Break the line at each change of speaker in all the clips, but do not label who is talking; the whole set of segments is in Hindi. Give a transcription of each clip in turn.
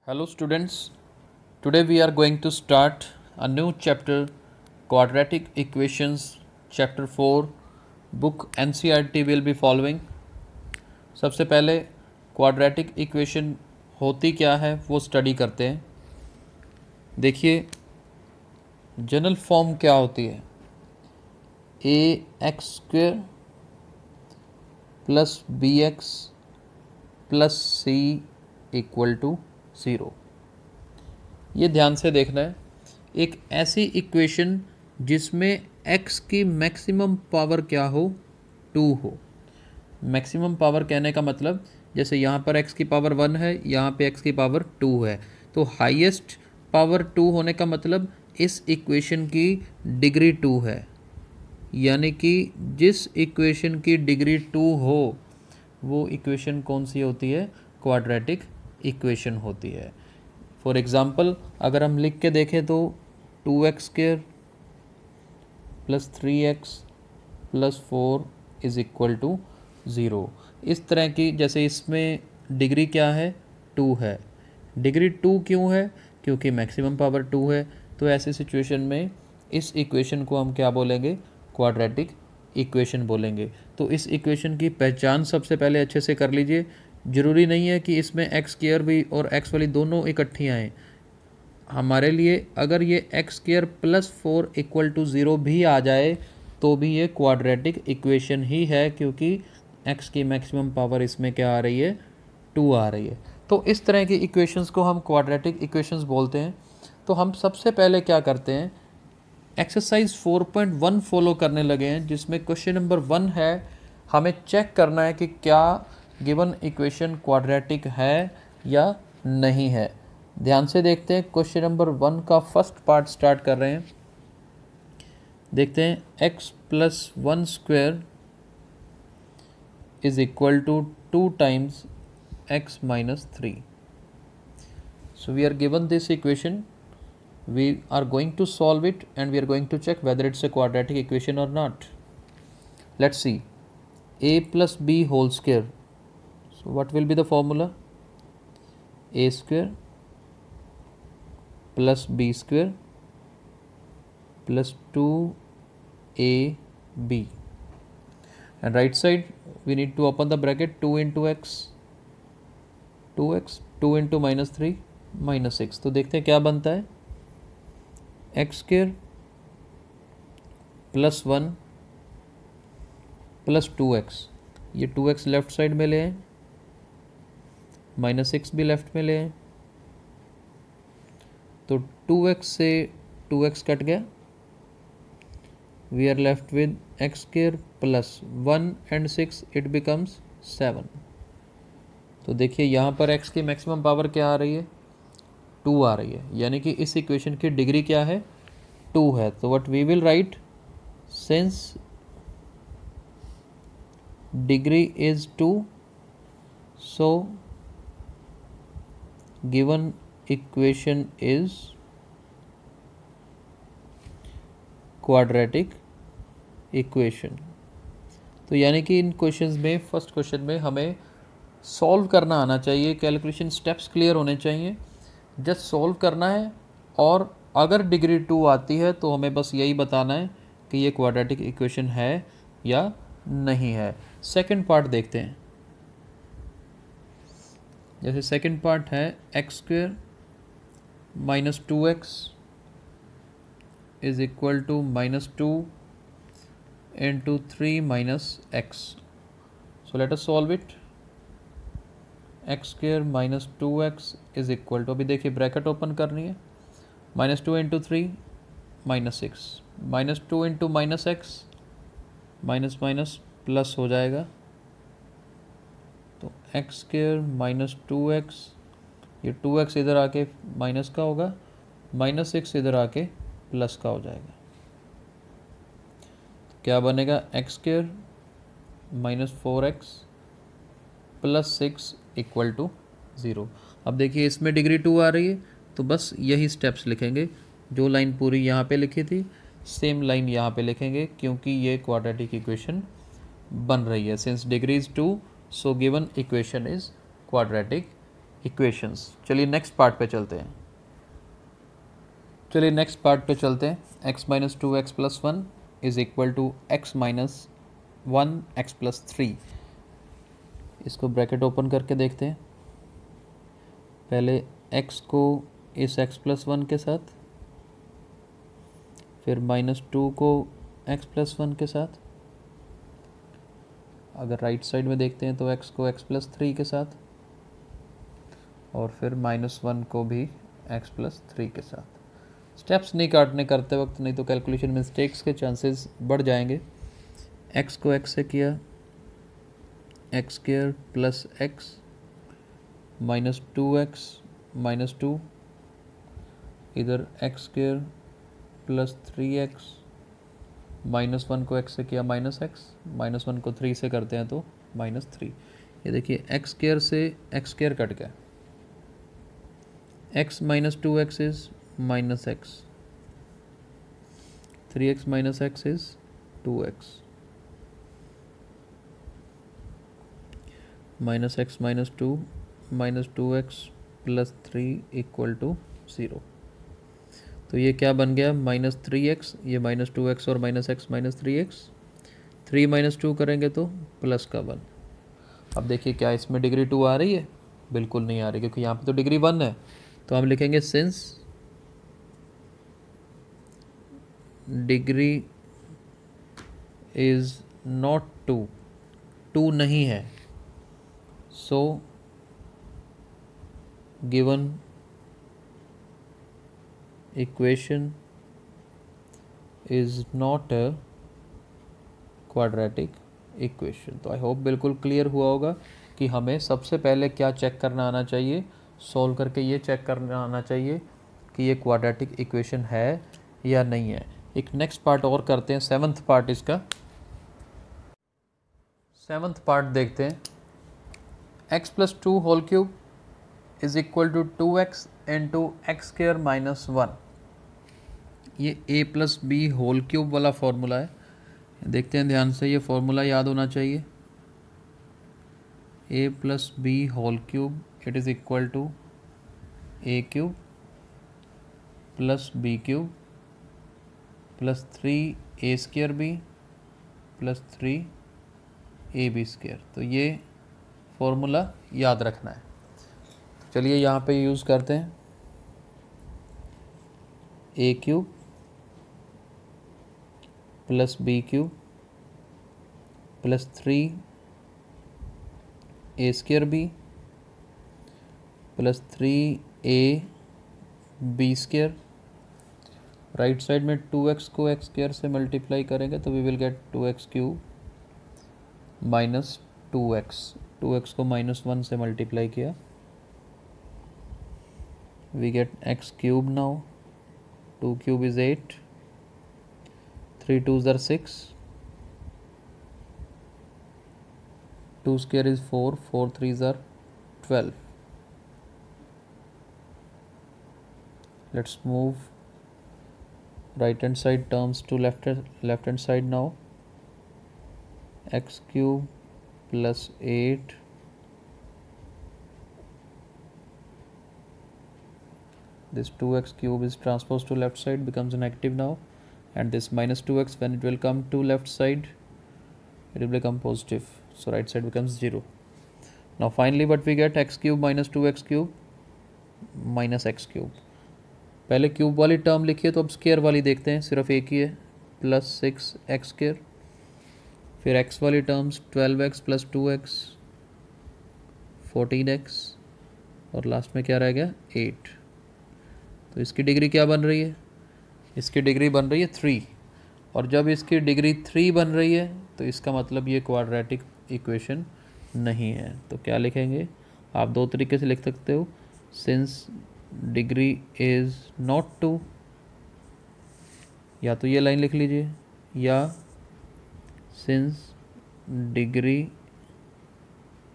Hello students, today we are going to start a new chapter, Quadratic Equations, chapter 4, book NCERT will be following. सबसे पहले क्वाड्रेटिक इक्वेशन होती क्या है वो स्टडी करते हैं। देखिए जनरल फॉर्म क्या होती है, ax² plus bx plus c equal to 0। ये ध्यान से देखना है, एक ऐसी इक्वेशन जिसमें x की मैक्सिमम पावर क्या हो, 2 हो। मैक्सिमम पावर कहने का मतलब जैसे यहाँ पर x की पावर 1 है, यहाँ पे x की पावर 2 है, तो हाईएस्ट पावर 2 होने का मतलब इस इक्वेशन की डिग्री 2 है। यानी कि जिस इक्वेशन की डिग्री 2 हो वो इक्वेशन कौन सी होती है, क्वाड्रेटिक इक्वेशन होती है। फॉर एग्ज़ाम्पल अगर हम लिख के देखें तो 2x² plus 3x plus 4 is equal to 0। इस तरह की, जैसे इसमें डिग्री क्या है, 2 है। डिग्री 2 क्यों है, क्योंकि मैक्सिमम पावर 2 है। तो ऐसी सिचुएशन में इस इक्वेशन को हम क्या बोलेंगे, क्वाड्रेटिक इक्वेशन बोलेंगे। तो इस इक्वेशन की पहचान सबसे पहले अच्छे से कर लीजिए। ज़रूरी नहीं है कि इसमें x² भी और x वाली दोनों इकट्ठी आएँ। हमारे लिए अगर ये x² प्लस 4 इक्वल टू 0 भी आ जाए तो भी ये क्वाड्रेटिक इक्वेशन ही है, क्योंकि x की मैक्सिमम पावर इसमें क्या आ रही है, 2 आ रही है। तो इस तरह की इक्वेशंस को हम क्वाड्रेटिक इक्वेशंस बोलते हैं। तो हम सबसे पहले क्या करते हैं, एक्सरसाइज 4.1 फॉलो करने लगे हैं, जिसमें क्वेश्चन नंबर 1 है। हमें चेक करना है कि क्या गिवन इक्वेशन क्वाड्रेटिक है या नहीं है। ध्यान से देखते हैं, क्वेश्चन नंबर 1 का फर्स्ट पार्ट स्टार्ट कर रहे हैं। देखते हैं, x plus 1² is equal to 2 times x minus 3। So we are given this equation, we are going to solve it and we are going to check whether it's a quadratic equation or not. Let's see, a plus b whole square. So what will be the formula, a² plus b² plus 2ab, and right side we need to open the bracket, 2 into x, 2x, 2 into minus 3 minus 6। तो देखते हैं क्या बनता है, x² प्लस 1 प्लस 2x, ये 2x लेफ्ट साइड में ले आए, माइनस 6 भी लेफ्ट में ले आए, तो 2x से 2x कट गया, we are left with x² plus 1 and 6, it becomes 7। तो देखिए यहाँ पर x की मैक्सिमम पावर क्या आ रही है, 2 आ रही है, यानी कि इस इक्वेशन की डिग्री क्या है, 2 है। तो what we will write, since degree is 2, so given equation is quadratic equation. तो यानी कि इन क्वेश्चंस में, फर्स्ट क्वेश्चन में हमें सॉल्व करना आना चाहिए, कैलकुलेशन स्टेप्स क्लियर होने चाहिए, जस्ट सॉल्व करना है। और अगर डिग्री 2 आती है तो हमें बस यही बताना है कि ये क्वाड्रेटिक इक्वेशन है या नहीं है। सेकंड पार्ट देखते हैं, जैसे सेकंड पार्ट है x² minus 2x is equal to minus 2 into 3 minus x। So let us solve it, x² minus 2x is equal to, अभी देखिए ब्रैकेट ओपन करनी है, minus 2 into 3 minus 6, minus 2 into minus x, minus minus plus हो जाएगा, तो x² माइनस 2x, ये 2x इधर आके माइनस का होगा, माइनस 6 इधर आके प्लस का हो जाएगा। तो क्या बनेगा, x² minus 4x plus 6 equal to 0। अब देखिए इसमें डिग्री 2 आ रही है, तो बस यही स्टेप्स लिखेंगे, जो लाइन पूरी यहाँ पे लिखी थी सेम लाइन यहाँ पे लिखेंगे, क्योंकि ये क्वाड्रेटिक इक्वेशन बन रही है। Since degree is 2, so given equation is quadratic equations. चलिए नेक्स्ट पार्ट पे चलते हैं। X minus two x plus one is equal to x minus one x plus three. इसको ब्रैकेट ओपन करके देखते हैं। पहले x को इस x प्लस वन के साथ, फिर माइनस टू को x प्लस वन के साथ। अगर राइट साइड में देखते हैं तो x को x प्लस थ्री के साथ, और फिर माइनस वन को भी x प्लस थ्री के साथ। स्टेप्स नहीं काटने करते वक्त, नहीं तो कैलकुलेशन मिस्टेक्स के चांसेस बढ़ जाएंगे। x को x से किया, x square plus x minus two x minus two, इधर x square plus three x, minus one को एक्स से किया माइनस एक्स, माइनस वन को थ्री से करते हैं तो माइनस थ्री। ये देखिए एक्स स्क्वायर से एक्स स्क्वायर कट गया, x minus two x is minus x, three x minus x is two x, minus x minus two x plus three equal to zero. तो ये क्या बन गया, माइनस थ्री एक्स, ये माइनस टू एक्स और minus x minus three x, three minus two करेंगे तो प्लस का वन। अब देखिए क्या इसमें डिग्री टू आ रही है, बिल्कुल नहीं आ रही, क्योंकि यहाँ पे तो डिग्री वन है। तो हम लिखेंगे since degree is not two नहीं है, so given equation is not a quadratic equation. तो आई होप बिल्कुल क्लियर हुआ होगा कि हमें सबसे पहले क्या चेक करना आना चाहिए, सॉल्व करके ये चेक करना आना चाहिए कि ये क्वाड्रेटिक इक्वेशन है या नहीं है। एक नेक्स्ट पार्ट और करते हैं, सेवन्थ पार्ट इसका। सेवन्थ पार्ट देखते हैं। X plus two whole cube is equal to two x into x square minus one. ये a plus b whole cube वाला फॉर्मूला है, देखते हैं ध्यान से। ये फॉर्मूला याद होना चाहिए, a plus b whole cube it is equal to a cube plus b cube plus three a square b plus three a b square. तो ये फॉर्मूला याद रखना है। चलिए यहाँ पे यूज़ करते हैं, a cube plus b cube plus three a square b plus three a b square. Right side में टू एक्स को एक्स स्क्वायर से मल्टीप्लाई करेंगे तो we will get two x cube minus two x को माइनस वन से मल्टीप्लाई किया, we get x cube now, 2 cube is 8, 3 2s are 6, 2 square is 4, 4 3s are 12. Let's move right hand side terms to left hand side now. X cube plus 8 this 2x cube is transposed to left side, becomes negative now, and this minus 2x, when it will come to left side it will become positive, so right side becomes 0. Now finally what we get, x cube minus 2x cube minus x cube. पहले क्यूब वाली टर्म लिखिए, तो अब स्क्वायर वाली देखते हैं, सिर्फ एक ही है, प्लस सिक्स एक्स स्क्वायर। फिर एक्स वाली terms 12x plus 2x 14x, और लास्ट में क्या रह गया 8। तो इसकी डिग्री क्या बन रही है, इसकी डिग्री बन रही है 3, और जब इसकी डिग्री 3 बन रही है तो इसका मतलब ये क्वाड्रेटिक इक्वेशन नहीं है। तो क्या लिखेंगे, आप दो तरीके से लिख सकते हो, सिंस डिग्री इज़ नॉट 2, या तो ये लाइन लिख लीजिए, या सिंस डिग्री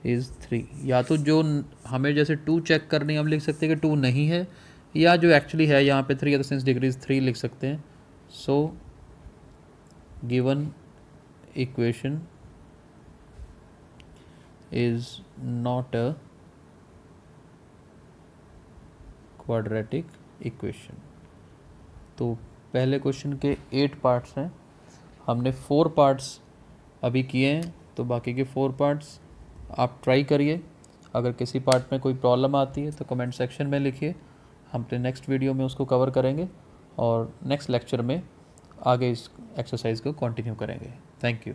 इज़ 3। या तो जो हमें जैसे 2 चेक करनी है हम लिख सकते हैं कि 2 नहीं है, या जो एक्चुअली है यहाँ पे 3 है तो सिंस डिग्री इज़ 3 लिख सकते हैं। सो given equation is not a quadratic equation. तो पहले क्वेश्चन के 8 पार्ट्स हैं, हमने 4 पार्ट्स अभी किए हैं, तो बाकी के 4 पार्ट्स आप ट्राई करिए। अगर किसी पार्ट में कोई प्रॉब्लम आती है तो कमेंट सेक्शन में लिखिए, हम अपने नेक्स्ट वीडियो में उसको कवर करेंगे और नेक्स्ट लेक्चर में आगे इस एक्सरसाइज को कंटिन्यू करेंगे। Thank you.